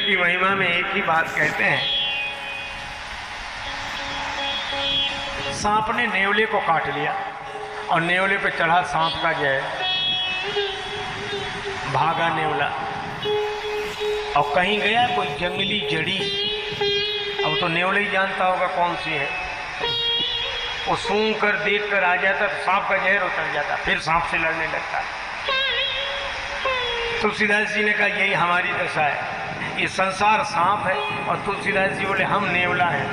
की महिमा में एक ही बात कहते हैं, सांप ने नेवले को काट लिया और नेवले पे चढ़ा सांप का जय, भागा नेवला और कहीं गया कोई जंगली जड़ी, अब तो नेवले ही जानता होगा कौन सी है, वो सूंघ कर देख कर आ जाता तो सांप का जहर उतर जाता, फिर सांप से लड़ने लगता। तुलसीदास जी ने कहा यही हमारी दशा है, ये संसार सांप है और तुलसीदास जी बोले हम नेवला हैं।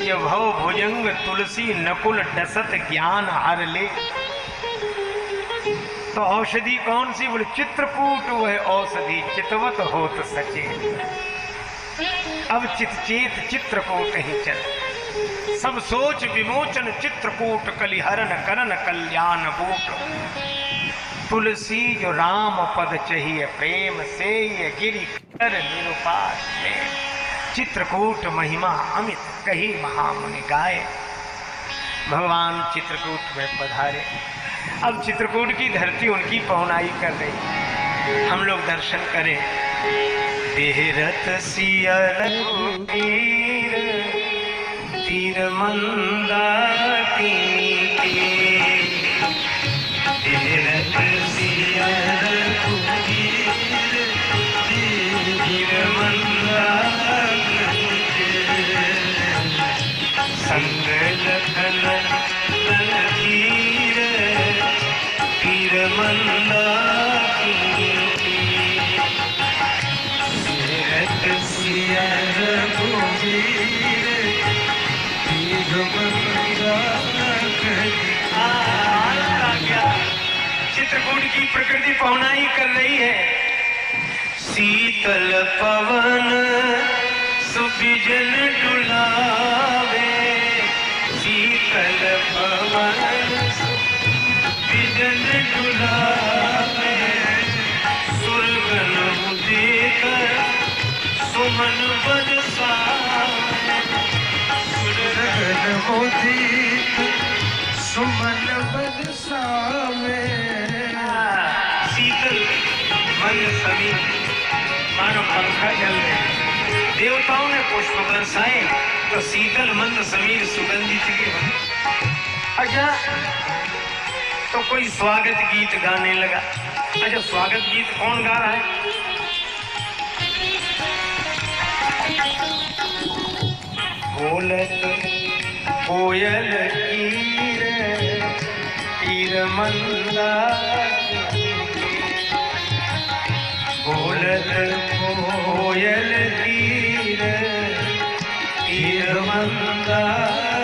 ये भव भुजंग तुलसी नकुल डसत ज्ञान हर ले, तो औषधि कौन सी, बोले चित्रकूट वह औषधि चितवत होत सचे, अब चितचेत चित्रकूट ही चल, सब सोच विमोचन चित्रकूट कलिहरण करन कल्याण बूट, तुलसी जो राम पद चाहिए प्रेम से ये गिरि कर निरुपास में, चित्रकूट महिमा अमित कही महामुनि गाए। भगवान चित्रकूट में पधारे, अब चित्रकूट की धरती उनकी पहुनाई कर रही, हम लोग दर्शन करें। देहरत सिया रघुवीर तीर मंदाकिनी, देहरत सिया रघुवीर तीर मंदाकिनी, संग लखन रणधीर तीर मंदाकिनी, देहरत सिया रघुवीर तीर मंदाकिनी। चित्रकूट की प्रकृति पहुनाई कर रही है। शीतल पवन सुबिजन डुलावे, शीतल पवन सुबिजन डुलावे, सुरगन उदित सुमन बरसावे, सुरगन उदित सुमन बरसावे। शीतल मंद समीर मानो पंखा चल रहे, देवताओं ने पुष्प बरसाए तो शीतल मंद समीर सुगंधित के बने। अच्छा तो कोई स्वागत गीत गाने लगा। अच्छा स्वागत गीत कौन गा रहा है? बोलत कोयल कीर तीर मंदाकिनी, बोलत कोयल कीर तीर मंदाकिनी।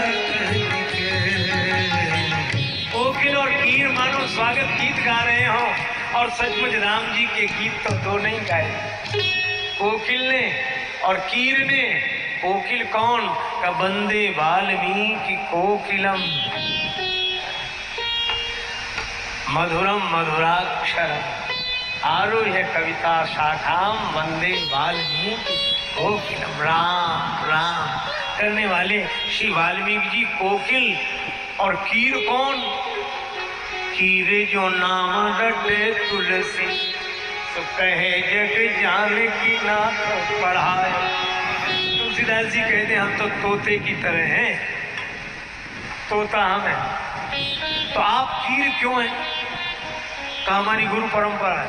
कोकिल और कीर मानो स्वागत गीत गा रहे हो, और सचमुच राम जी के गीत तो दो नहीं गाए, कोकिल ने और कीर ने। कोकिल कौन का बंदे वाल्मीकि कोकिलम मधुरम मधुराक्षरम आरुह्य कविता शाखाम वंदे वाल्मीकि कोकिलम। राम राम करने वाले श्री वाल्मीकि जी कोकिल, और कीर कौन? कीर जो नाम रटे तुलसी, तो कहे जग जानकी नाथ पढ़ाए। तुलसीदास जी कहते हम तो तोते की तरह हैं, तोता हम हैं, तो आप कीर क्यों हैं? तो हमारी गुरु परंपरा है।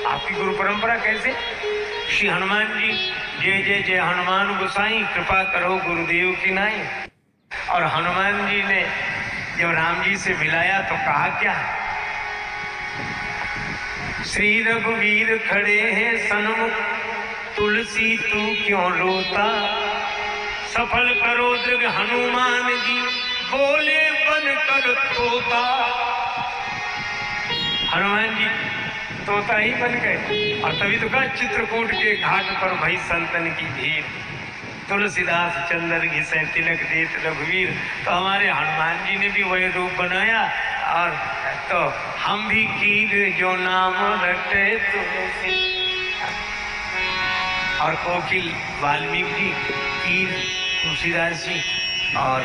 आपकी गुरु परंपरा कैसे? श्री हनुमान जी जय जय जय हनुमान गोसाई, कृपा करो गुरुदेव की नाई। और हनुमान जी ने जब राम जी से मिलाया तो कहा क्या? श्री रघुवीर खड़े हैं सन्मुख, तुलसी तू क्यों रोता, सफल करो दृढ़ हनुमान जी, बोले बन कर तोता। हनुमान जी तोता ही बन गए, और तभी तो कहा चित्रकूट के घाट पर भई संतन की भीड़, तुलसीदास चंदन घिसे तिलक देत रघुवीर। तो हमारे हनुमान जी ने भी वही रूप बनाया, और तो हम भी कीर जो नाम रटे तुलसी। और कोकिल वाल्मीकि, कीर तुलसीदास जी। और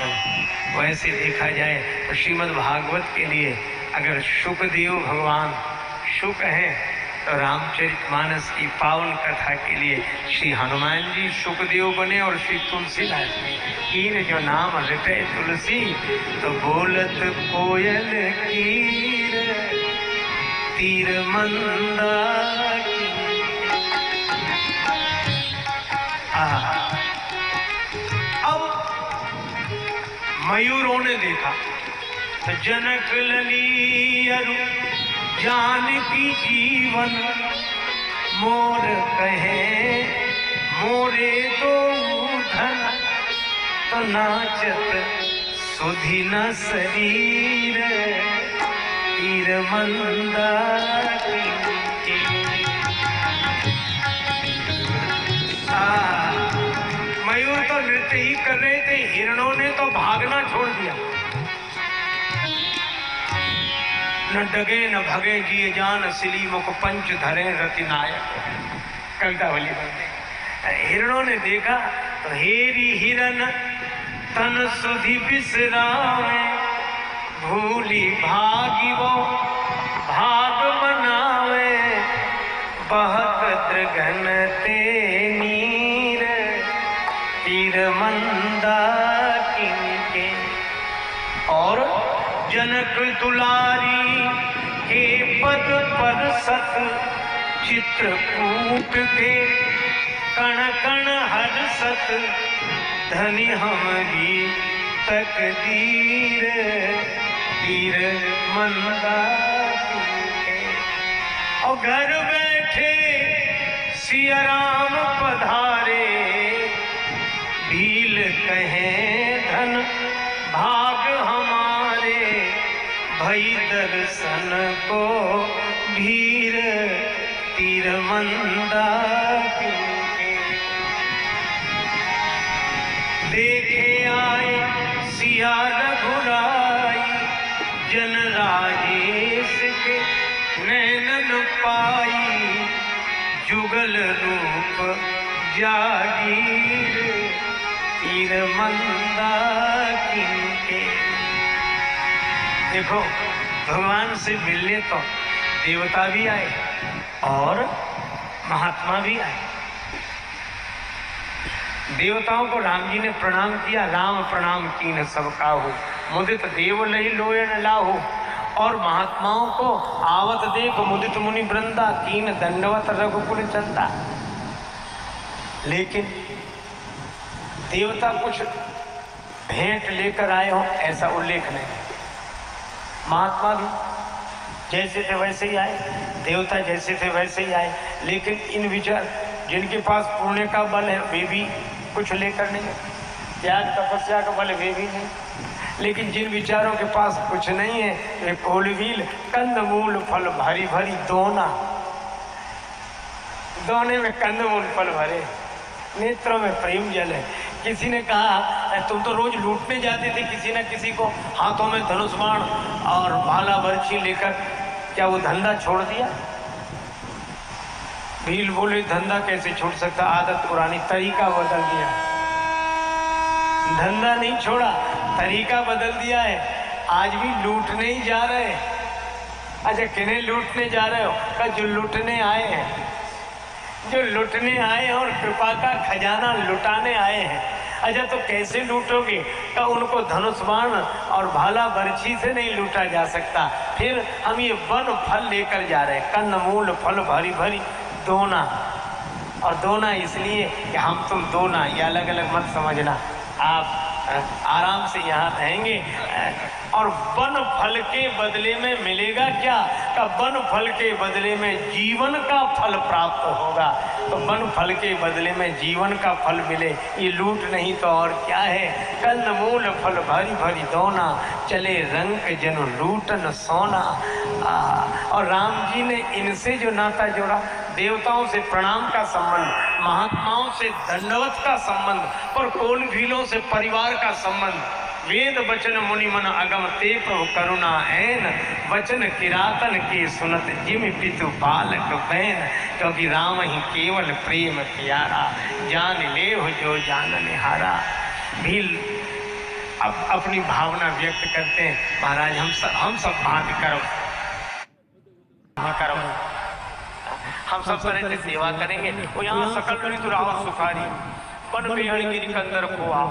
वैसे देखा जाए तो श्रीमद् भागवत के लिए अगर शुकदेव भगवान शुक हैं तो रामचरितमानस की पावन कथा के लिए श्री हनुमान जी सुखदेव बने और श्री तुलसीदास जी कीर जो नाम रटे तुलसी, तो बोलत कोयल कीर तीर मंदाकिनी। अब मयूरों ने देखा तो जनक लली अरु जानकी जीवन, मोर कहे मोरे दो धन, तो नाचत सुधि न शरीर तीर मंदाकिनी। मयूर तो नृत्य ही कर रहे थे, हिरणों ने तो भागना छोड़ दिया। न डगे न भगे जिए जान, सिली मुख पंच धरे रति नायक। कविता वाली बंदे हिरणों ने देखा तो हेरी हिरन तन सुधि बिसरावे, भूली भागी वो भाग बनावे, बहत दृघन ते नीर तीर मंदाकिनी के। और जनक दुलारी के पद पर सत, चित्रकूट के कण कण हर्षत, धनी हमारी तकदीर तीर मंदाकिनी के। और घर बैठे सिया राम पधारे, भील कहें धन भाग हमारे, भई दर्शन को भीर तीर मंदाकिनी के। देखे आए सिया रघुराई, जन राजेश के नैनन पाई, जुगल रूप जागीर तीर मंदाकिनी के। देखो भगवान से मिलने तो देवता भी आए और महात्मा भी आए। देवताओं को राम जी ने प्रणाम किया, राम प्रणाम कीन सब काहू, मुदित देव लही लोयन लाहू। और महात्माओं को आवत देख मुदित मुनि वृंदा, कीन दंडवत रघुकुल चंदा। लेकिन देवता कुछ भेंट लेकर आए हो ऐसा उल्लेख नहीं। महात्मा भी जैसे थे वैसे ही आए, देवता जैसे थे वैसे ही आए, लेकिन इन विचार जिनके पास पुण्य का बल है वे भी कुछ लेकर नहीं, त्याग तपस्या का बल वे भी नहीं। लेकिन जिन विचारों के पास कुछ नहीं है वे कोलवील कंद मूल फल भरी भरी दोना, दोने में कंद मूल फल भरे, नेत्रों में प्रेम जल है। किसी ने कहा तुम तो रोज लूटने जाते थे किसी न किसी को, हाथों में धनुष बाण और भाला बर्छी लेकर, क्या वो धंधा छोड़ दिया? भील बोले धंधा कैसे छोड़ सकता, आदत पुरानी, तरीका बदल दिया। धंधा नहीं छोड़ा, तरीका बदल दिया है। आज भी लूटने ही जा रहे हैं। अच्छा किन्हें लूटने जा रहे हो? का जो लूटने आए हैं, जो लूटने आए हैं और कृपा का खजाना लुटाने आए हैं। अच्छा तो कैसे लूटोगे? का उनको धनुष बाण और भाला बर्छी से नहीं लूटा जा सकता। फिर हम ये वन फल लेकर जा रहे हैं, कंदमूल फल भरी भरी दोना। और दोना इसलिए कि हम तुम दोना, ये अलग अलग मत समझना। आप आराम से यहाँ रहेंगे और वन फल के बदले में मिलेगा क्या? का वन फल के बदले में जीवन का फल प्राप्त होगा। तो वन फल के बदले में जीवन का फल मिले, ये लूट नहीं तो और क्या है। कंदमूल फल भरी भरी दोना, चले रंग जन लूटन सोना। और राम जी ने इनसे जो नाता जोड़ा, देवताओं से प्रणाम का संबंध, महात्माओं से दंडवत का संबंध और कोल भीलों से परिवार का संबंध। वेद वचन मुनि मन अगम ते प्रभु करुणा ऐन, वचन किरातन के सुनत जिम पितु बालक बैन। क्योंकि राम ही केवल प्रेम प्यारा, जान ले हो जो जान निहारा। भील अब अपनी भावना व्यक्त करते हैं, महाराज हम सब बात करो। हम सब तरह से सेवा करेंगे। और यहाँ सकल ऋतुराव सुखारी वन बेहण गिरी कंदर को आप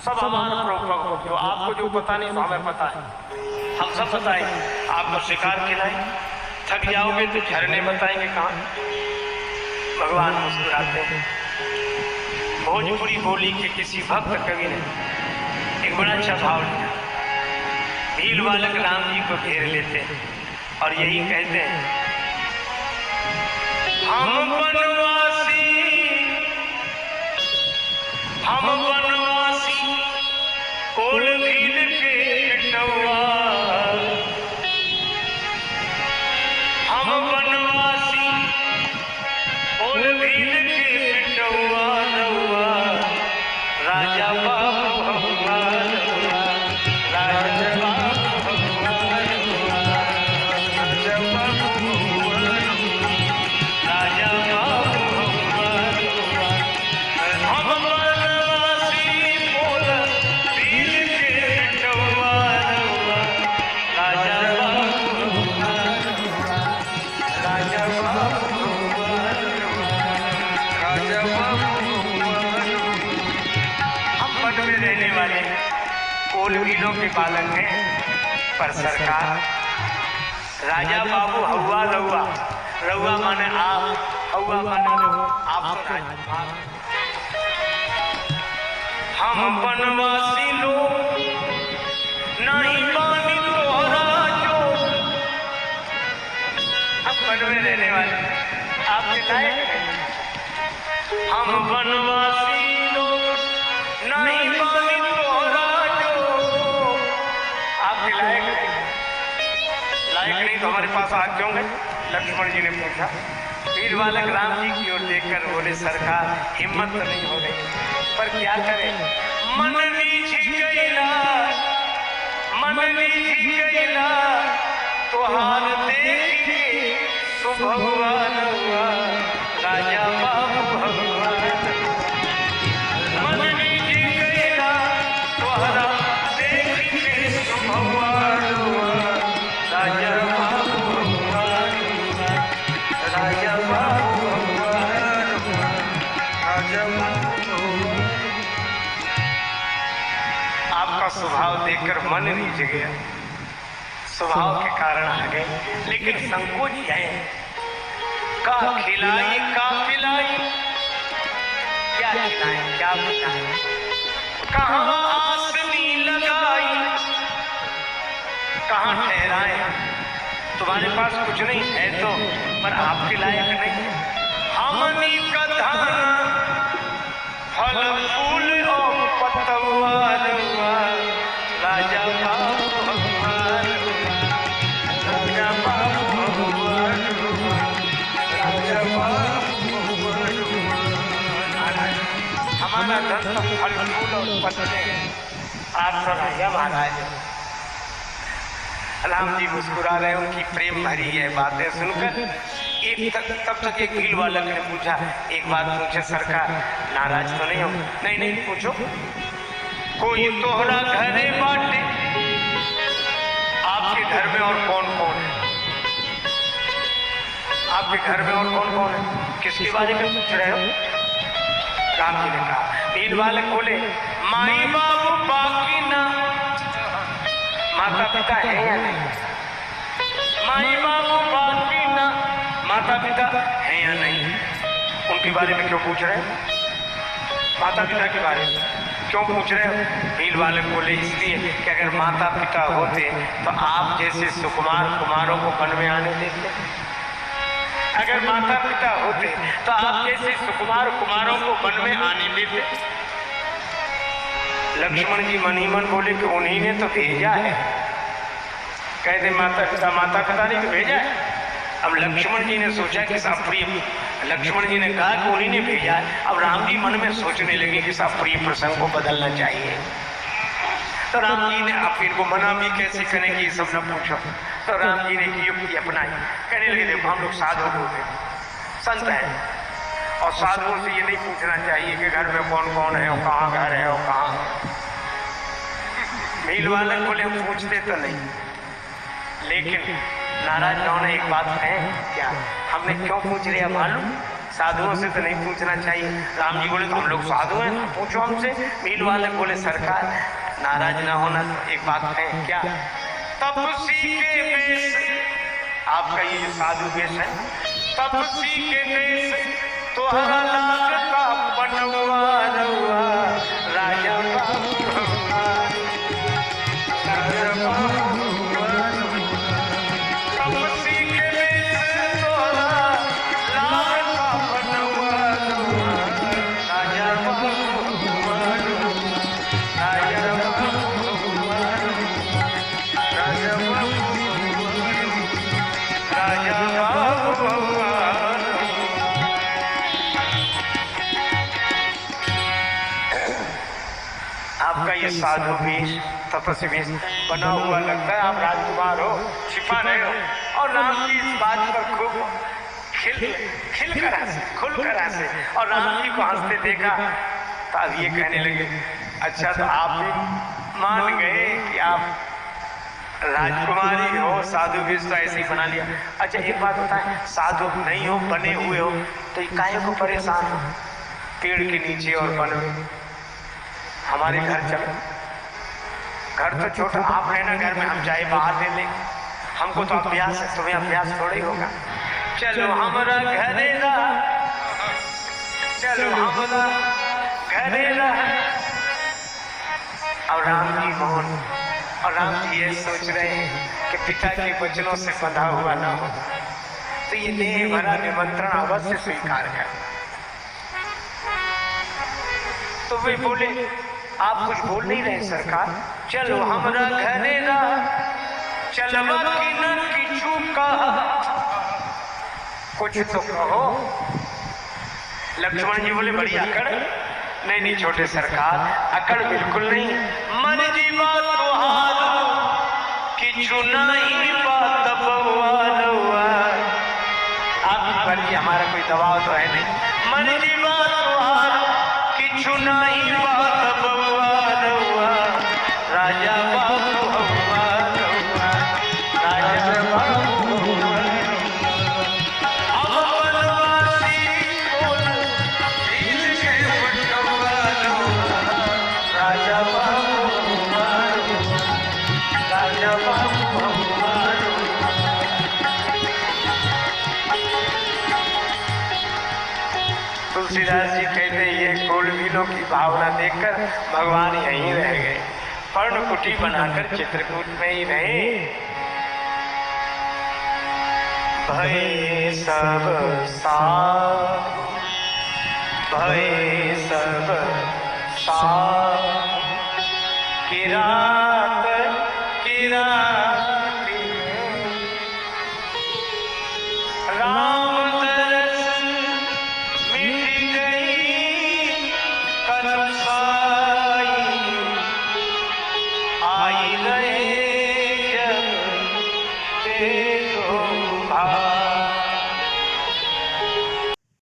सब हमारा प्रभु, जो आपको जो पता नहीं हमें पता है, हम सब बताएं। आपको शिकार खिलाएं, थक जाओगे तो झरने बताएंगे कहाँ। भगवान मुस्कुराते हैं। भोजपुरी बोली के किसी भक्त कवि ने एक बड़ा अच्छा भाव लिया। भील बालक राम जी को घेर लेते हैं और यही कहते हैं, हम वनवासी, हम वनवासी कोल भील के पिटवा, हम वनवासी कोल भील के पिटवा रउआ, राजा बाबू हवा रउआ, राजा बाबू हवा रउआ, राजा बाबू हवा रउआ, राजा बाबू हवा रउआ। हम वनवासी कोल भील के पिटवा रउआ, राजा बाबू हवा रउआ, राजा बाबू हवा रउआ, राजा बाबू हवा रउआ। हम वन में रहने वाले कोल भीलों के बालक हैं, पर सरकार राजा बाबू हवा रउआ, रउआ माने आप, हवा माने आप तो राजा। हम वनवासी लोग नहीं पानी तोहरा जो, हम वन में रहने वाले आपके लायक हैं। हम वनवासी लोग नहीं पानी तोहरा जो, आपके लायक नहीं। लायक नहीं तो हमारे पास आ क्यों गए? लक्ष्मण जी ने पूछा। वीर बालक राम जी की ओर देखकर बोले, सरकार हिम्मत तो नहीं हो रही, पर क्या करें, मन नीची गईला, मन नीची गईला, तोहार देख के सुभगवान हुआ, राजा बाबू भगवान। मन नीची गईला, तोहरा देख के सुभगवान हुआ, राजा बाबू भगवान हुआ, राजा बाबू भगवान हुआ, राजा बाबू भगवान। आपका स्वभाव देखकर मन नीच गया, स्वभाव के कारण आ गए, लेकिन संकोच है। का खिलाई का पिलाई, क्या खिलाएं क्या पिलाएं, कहाँ आसनी लगाई, कहाँ ठहराए। तुम्हारे पास कुछ नहीं है तो, पर आपके लायक नहीं। हमनी का धान फल फूल और पतवा रउआ, राजा बाबू भगवान रउआ, राजा बाबू भगवान रउआ, राजा बाबू भगवान रउआ। हमारा धन तो फल फूल और पत्ते, आप तो राजा महाराज। राम जी मुस्कुरा रहे, उनकी प्रेम भरी है बातें सुनकर। एक तब तक एक भील बालक ने पूछा, एक बात पूछे सरकार, नाराज तो नहीं हो? नहीं नहीं पूछो। कोई तोहरा घरे बाटे, आपके घर में और कौन कौन है? आपके घर में और कौन कौन है? किसके बारे में पूछ रहे हो? राम जी ने कहा। भील बालक बोले, माई बाबू बाकी ना, माता पिता है या नहीं? माई बाबू बाकी ना, माता पिता है या नहीं? उनके बारे में क्यों पूछ रहे हैं? माता पिता के बारे में क्यों पूछ रहे हो? भील बालक बोले, इसलिए कि अगर माता पिता होते तो आप जैसे सुकुमार कुमारों को वन में आने देते। अगर माता पिता होते तो आप जैसे सुकुमार कुमारों को वन में आने देते। लक्ष्मण जी मन ही मन बोले कि उन्हीं ने तो भेजा है। कहते माता पिता ने तो भेजा है। अब लक्ष्मण जी ने सोचा कि साहब प्रिय, लक्ष्मण जी ने कहा कि उन्हीं ने भेजा है। अब राम जी मन में सोचने लगे कि साहब प्रिय प्रसंग को बदलना चाहिए। तो राम जी ने अब इनको मना भी कैसे करें कि ये सब न पूछो। तो राम जी ने युक्ति अपनाई, कहने लगे देखो हम लोग साधु होते संत हैं और साधुओं से ये नहीं पूछना चाहिए कि घर में कौन कौन है और कहाँ घर है और कहाँ। भील बालक बोले पूछते तो नहीं, लेकिन नाराज न होना, एक बात है क्या, हमने क्यों पूछ लिया मालूम? साधुओं से तो नहीं पूछना चाहिए। राम जी बोले तो हम लोग साधु हैं, पूछो हमसे। भील वाले बोले सरकार नाराज ना होना, एक बात है क्या, तपसी के वेश, आपका ये जो साधु वेश है, तपसी के वेश तो लाख का बनवा रवा, राजा आपका ये साधु वेश तपस्वी वेश बना हुआ लगता है, आप राजकुमार हो, छिपा रहे हो। और राम जी इस बात पर खूब खुलकर हंसे और राम जी को हंसते देखा तो अब ये कहने लगे, अच्छा तो आप भी मान गए कि आप राजकुमारी हो, साधु वेश तो ऐसे ही बना लिया। अच्छा एक बात बताएं, साधु नहीं हो, बने हुए हो, तो ये काहे को परेशान हो? पेड़ के नीचे और वन में, हमारे घर चलो, घर तो छोटा, आप रहना घर में, हम चाहे बाहर ले लें, हमको तो अभ्यास है, तुम्हें अभ्यास थोड़ा ही होगा। चलो हमारा घरे रहा, चलो हमारा घरे रहा। अब राम जी मोहन और राम जी ये सोच रहे हैं कि पिता के वचनों से बंधा हुआ ना हो, तो ये नेह भरा निमंत्रण अवश्य स्वीकार कर। तो वे बोले आप कुछ बोल नहीं रहे सरकार, चलो हमारा घरे रहा, चलवा की न किछु कहा, कुछ तो कहो। लक्ष्मण जी बोले बड़ी अकड़, नहीं नहीं छोटे सरकार, अकड़ बिल्कुल नहीं, मन जी बात तो हाल किछु नहीं बात बवालवा, आपकी पर जी हमारा कोई दबाव तो है नहीं, मन जी बात तो हाल किछु नहीं बात बवालवा, राजा बाबू हवा रवा, राजा बाबू हवा तुलसीदास जी कहते ये गोलवीलों की भावना देखकर भगवान यहीं रह गए, पर्ण कुटी बनाकर चित्रकूट में ही रहे। भय सब साथ, भय सब साथ, किरात किरात